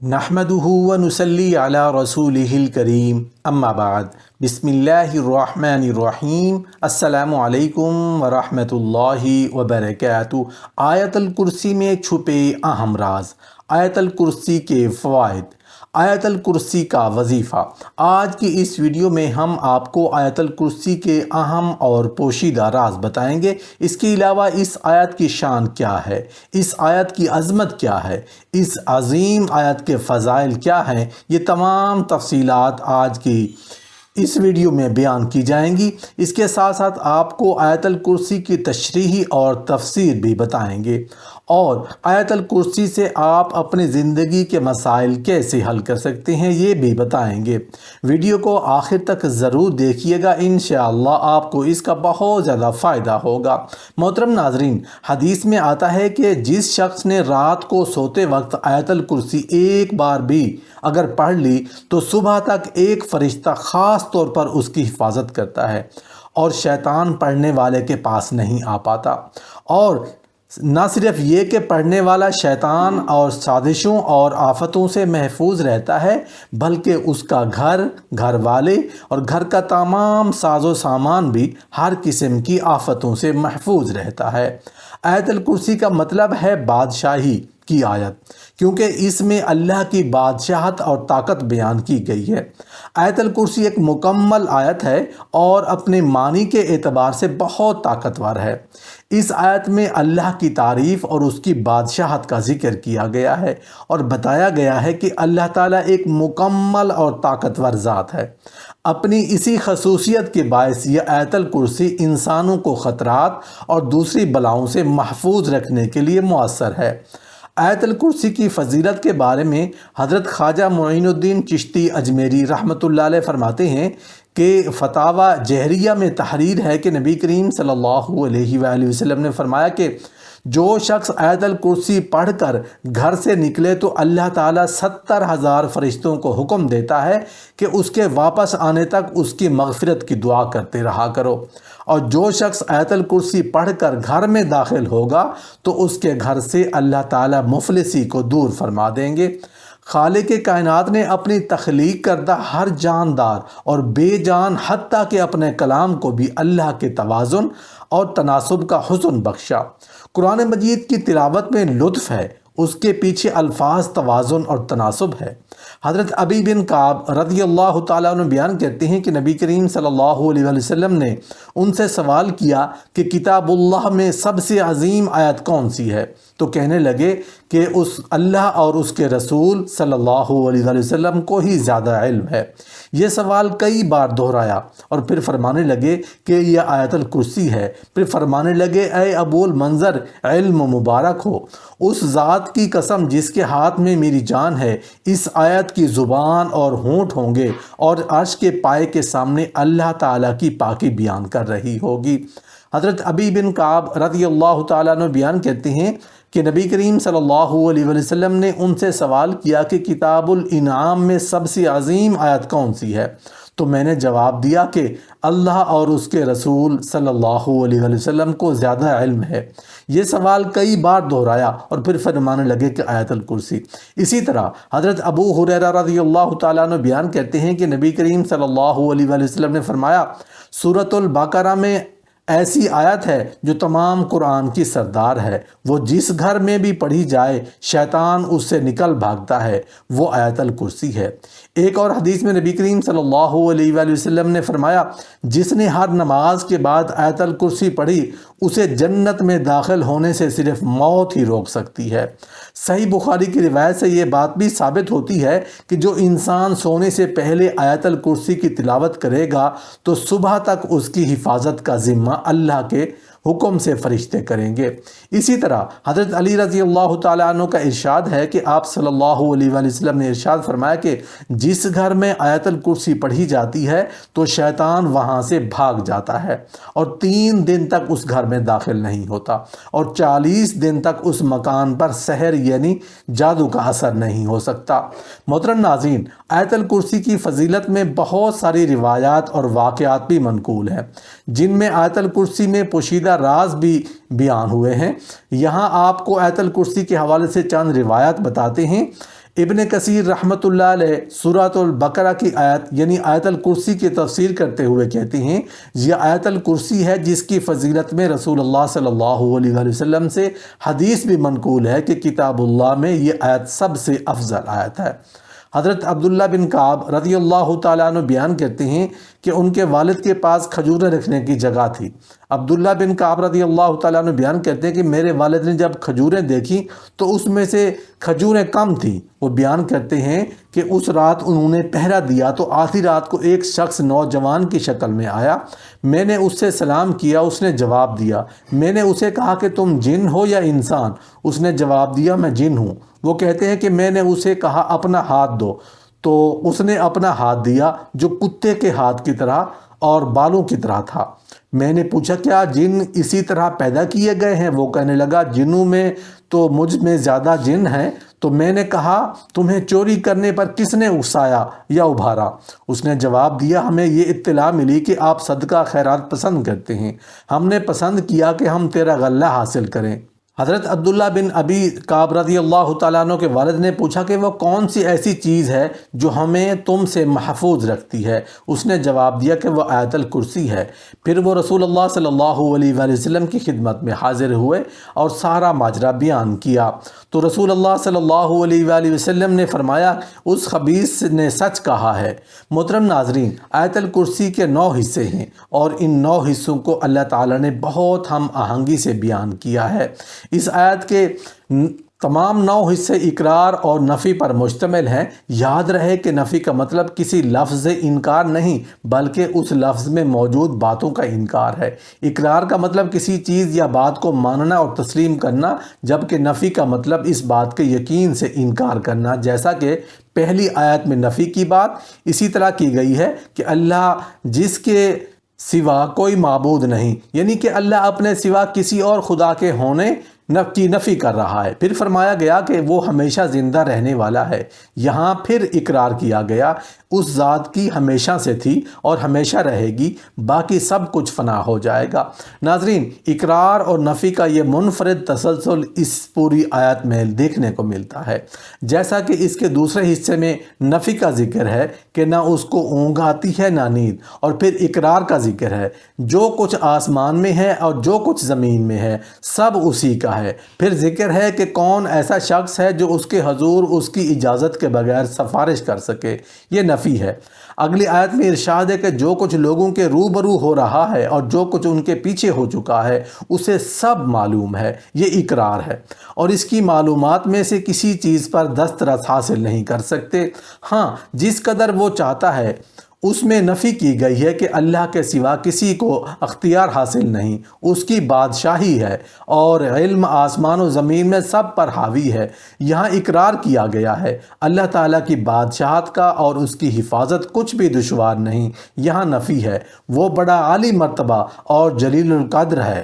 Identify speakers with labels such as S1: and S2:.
S1: نحمدہ ونصلی علی رسولہ الکریم اما بعد بسم اللہ الرحمن الرحیم السلام علیکم ورحمۃ اللہ وبرکاتہ۔ آیت الکرسی میں چھپے اہم راز، آیت الکرسی کے فوائد، آیت الکرسی کا وظیفہ۔ آج کی اس ویڈیو میں ہم آپ کو آیت الکرسی کے اہم اور پوشیدہ راز بتائیں گے۔ اس کے علاوہ اس آیت کی شان کیا ہے، اس آیت کی عظمت کیا ہے، اس عظیم آیت کے فضائل کیا ہیں، یہ تمام تفصیلات آج کی اس ویڈیو میں بیان کی جائیں گی۔ اس کے ساتھ ساتھ آپ کو آیت الکرسی کی تشریح اور تفسیر بھی بتائیں گے، اور آیت الکرسی سے آپ اپنی زندگی کے مسائل کیسے حل کر سکتے ہیں یہ بھی بتائیں گے۔ ویڈیو کو آخر تک ضرور دیکھیے گا، انشاءاللہ آپ کو اس کا بہت زیادہ فائدہ ہوگا۔ محترم ناظرین، حدیث میں آتا ہے کہ جس شخص نے رات کو سوتے وقت آیت الکرسی ایک بار بھی اگر پڑھ لی تو صبح تک ایک فرشتہ خاص طور پر اس کی حفاظت کرتا ہے اور شیطان پڑھنے والے کے پاس نہیں آ پاتا۔ اور نہ صرف یہ کہ پڑھنے والا شیطان اور سازشوں اور آفتوں سے محفوظ رہتا ہے، بلکہ اس کا گھر والے اور گھر کا تمام ساز و سامان بھی ہر قسم کی آفتوں سے محفوظ رہتا ہے۔ آیت الکرسی کا مطلب ہے بادشاہی کی آیت، کیونکہ اس میں اللہ کی بادشاہت اور طاقت بیان کی گئی ہے۔ آیت الکرسی ایک مکمل آیت ہے اور اپنے معنی کے اعتبار سے بہت طاقتور ہے۔ اس آیت میں اللہ کی تعریف اور اس کی بادشاہت کا ذکر کیا گیا ہے اور بتایا گیا ہے کہ اللہ تعالیٰ ایک مکمل اور طاقتور ذات ہے۔ اپنی اسی خصوصیت کے باعث یہ آیت الکرسی انسانوں کو خطرات اور دوسری بلاؤں سے محفوظ رکھنے کے لیے مؤثر ہے۔ آیت الکرسی کی فضیلت کے بارے میں حضرت خواجہ معین الدین چشتی اجمیری رحمۃ اللہ علیہ فرماتے ہیں کہ فتاوی جہریہ میں تحریر ہے کہ نبی کریم صلی اللہ علیہ وآلہ وسلم نے فرمایا کہ جو شخص آیت الکرسی پڑھ کر گھر سے نکلے تو اللہ تعالیٰ 70,000 فرشتوں کو حکم دیتا ہے کہ اس کے واپس آنے تک اس کی مغفرت کی دعا کرتے رہا کرو، اور جو شخص آیت الکرسی پڑھ کر گھر میں داخل ہوگا تو اس کے گھر سے اللہ تعالیٰ مفلسی کو دور فرما دیں گے۔ خالق کائنات نے اپنی تخلیق کردہ ہر جاندار اور بے جان حتیٰ کہ اپنے کلام کو بھی اللہ کے توازن اور تناسب کا حسن بخشا۔ قرآن مجید کی تلاوت میں لطف ہے، اس کے پیچھے الفاظ توازن اور تناسب ہے۔ حضرت ابی بن کعب رضی اللہ تعالیٰ عنہ بیان کرتے ہیں کہ نبی کریم صلی اللہ علیہ وسلم نے ان سے سوال کیا کہ کتاب اللہ میں سب سے عظیم آیت کون سی ہے؟ تو کہنے لگے کہ اس اللہ اور اس کے رسول صلی اللہ علیہ وسلم کو ہی زیادہ علم ہے۔ یہ سوال کئی بار دہرایا اور پھر فرمانے لگے کہ یہ آیت الکرسی ہے۔ پھر فرمانے لگے اے ابو المنظر، علم مبارک ہو، اس ذات کی قسم جس کے ہاتھ میں میری جان ہے، اس آیت کی زبان اور ہونٹ ہوں گے اور عرش کے پائے کے سامنے اللہ تعالیٰ کی پاکی بیان کر رہی ہوگی۔ حضرت ابی بن کعب رضی اللہ تعالیٰ عنہ بیان کرتے ہیں کہ نبی کریم صلی اللہ علیہ وسلم نے ان سے سوال کیا کہ کتاب الانعام میں سب سے عظیم آیت کون سی ہے؟ تو میں نے جواب دیا کہ اللہ اور اس کے رسول صلی اللہ علیہ وسلم کو زیادہ علم ہے۔ یہ سوال کئی بار دہرایا اور پھر فرمانے لگے کہ آیت الکرسی۔ اسی طرح حضرت ابو ہریرہ رضی اللہ تعالیٰ عنہ بیان کرتے ہیں کہ نبی کریم صلی اللہ علیہ وسلم نے فرمایا سورۃ البقرہ میں ایسی آیت ہے جو تمام قرآن کی سردار ہے، وہ جس گھر میں بھی پڑھی جائے شیطان اس سے نکل بھاگتا ہے، وہ آیت الکرسی ہے۔ ایک اور حدیث میں نبی کریم صلی اللہ علیہ وآلہ وسلم نے فرمایا جس نے ہر نماز کے بعد آیت الکرسی پڑھی اسے جنت میں داخل ہونے سے صرف موت ہی روک سکتی ہے۔ صحیح بخاری کی روایت سے یہ بات بھی ثابت ہوتی ہے کہ جو انسان سونے سے پہلے آیت الکرسی کی تلاوت کرے گا تو صبح تک اس کی حفاظت کا ذمہ اللہ کے حکم سے فرشتے کریں گے۔ اسی طرح حضرت علی رضی اللہ تعالیٰ عنہ کا ارشاد ہے کہ آپ صلی اللہ علیہ وآلہ وسلم نے ارشاد فرمایا کہ جس گھر میں آیت الکرسی پڑھی جاتی ہے تو شیطان وہاں سے بھاگ جاتا ہے اور 3 دن تک اس گھر میں داخل نہیں ہوتا، اور 40 دن تک اس مکان پر سحر یعنی جادو کا اثر نہیں ہو سکتا۔ محترم ناظرین، آیت الکرسی کی فضیلت میں بہت ساری روایات اور واقعات بھی منقول ہیں جن میں آیت الکرسی میں پوشیدہ راز بھی بیان ہوئے ہیں۔ یہاں آپ کو آیت الکرسی کے حوالے سے چند روایات بتاتے ہیں۔ ابن کثیر رحمۃ اللہ علیہ سورۃ البقرہ کی آیت یعنی آیت الکرسی کی تفسیر کرتے ہوئے کہتے ہیں یہ آیت الکرسی ہے جس کی فضیلت میں رسول اللہ صلی اللہ علیہ وآلہ وسلم سے حدیث بھی منقول ہے کہ کتاب اللہ میں یہ آیت سب سے افضل آیت ہے۔ حضرت عبداللہ بن کعب رضی اللہ تعالیٰ عنہ بیان کرتے ہیں کہ ان کے والد کے پاس کھجوریں رکھنے کی جگہ تھی۔ عبداللہ بن کعب رضی اللہ تعالیٰ عنہ بیان کرتے ہیں کہ میرے والد نے جب کھجوریں دیکھی تو اس میں سے کھجوریں کم تھیں۔ وہ بیان کرتے ہیں کہ اس رات انہوں نے پہرا دیا تو آدھی رات کو ایک شخص نوجوان کی شکل میں آیا۔ میں نے اس سے سلام کیا، اس نے جواب دیا۔ میں نے اسے کہا کہ تم جن ہو یا انسان؟ اس نے جواب دیا میں جن ہوں۔ وہ کہتے ہیں کہ میں نے اسے کہا اپنا ہاتھ دو، تو اس نے اپنا ہاتھ دیا جو کتے کے ہاتھ کی طرح اور بالوں کی طرح تھا۔ میں نے پوچھا کیا جن اسی طرح پیدا کیے گئے ہیں؟ وہ کہنے لگا جنوں میں تو مجھ میں زیادہ جن ہیں۔ تو میں نے کہا تمہیں چوری کرنے پر کس نے اکسایا یا ابھارا؟ اس نے جواب دیا ہمیں یہ اطلاع ملی کہ آپ صدقہ خیرات پسند کرتے ہیں، ہم نے پسند کیا کہ ہم تیرا غلہ حاصل کریں۔ حضرت عبداللہ بن ابی کعب رضی اللہ تعالیٰ عنہ کے والد نے پوچھا کہ وہ کون سی ایسی چیز ہے جو ہمیں تم سے محفوظ رکھتی ہے؟ اس نے جواب دیا کہ وہ آیت الکرسی ہے۔ پھر وہ رسول اللہ صلی اللہ علیہ وآلہ وسلم کی خدمت میں حاضر ہوئے اور سارا ماجرا بیان کیا تو رسول اللہ صلی اللہ علیہ وآلہ وسلم نے فرمایا اس خبیث نے سچ کہا ہے۔ محترم ناظرین، آیت الکرسی کے 9 حصے ہیں اور ان 9 حصوں کو اللہ تعالیٰ نے بہت ہم آہنگی سے بیان کیا ہے۔ اس آیت کے تمام 9 حصے اقرار اور نفی پر مشتمل ہیں۔ یاد رہے کہ نفی کا مطلب کسی لفظ سے انکار نہیں بلکہ اس لفظ میں موجود باتوں کا انکار ہے۔ اقرار کا مطلب کسی چیز یا بات کو ماننا اور تسلیم کرنا، جبکہ نفی کا مطلب اس بات کے یقین سے انکار کرنا، جیسا کہ پہلی آیت میں نفی کی بات اسی طرح کی گئی ہے کہ اللہ جس کے سوا کوئی معبود نہیں، یعنی کہ اللہ اپنے سوا کسی اور خدا کے ہونے کی نفی کر رہا ہے۔ پھر فرمایا گیا کہ وہ ہمیشہ زندہ رہنے والا ہے۔ یہاں پھر اقرار کیا گیا اس ذات کی ہمیشہ سے تھی اور ہمیشہ رہے گی، باقی سب کچھ فنا ہو جائے گا۔ ناظرین، اقرار اور نفی کا یہ منفرد تسلسل اس پوری آیت میں دیکھنے کو ملتا ہے۔ جیسا کہ اس کے دوسرے حصے میں نفی کا ذکر ہے کہ نہ اس کو اونگ آتی ہے نہ نیند، اور پھر اقرار کا ذکر ہے جو کچھ آسمان میں ہے اور جو کچھ زمین میں ہے سب اسی کا ہے۔ پھر ذکر ہے کہ کون ایسا شخص ہے جو اس کے حضور اس کی اجازت کے بغیر سفارش کر سکے، یہ نفی ہے۔ اگلی آیت میں ارشاد ہے کہ جو کچھ لوگوں کے روبرو ہو رہا ہے اور جو کچھ ان کے پیچھے ہو چکا ہے اسے سب معلوم ہے، یہ اقرار ہے، اور اس کی معلومات میں سے کسی چیز پر دسترس حاصل نہیں کر سکتے۔ ہاں، جس قدر وہ چاہتا ہے اس میں نفی کی گئی ہے کہ اللہ کے سوا کسی کو اختیار حاصل نہیں، اس کی بادشاہی ہے اور علم آسمان و زمین میں سب پر حاوی ہے۔ یہاں اقرار کیا گیا ہے اللہ تعالیٰ کی بادشاہت کا اور اس کی حفاظت کچھ بھی دشوار نہیں۔ یہاں نفی ہے، وہ بڑا عالی مرتبہ اور جلیل القدر ہے۔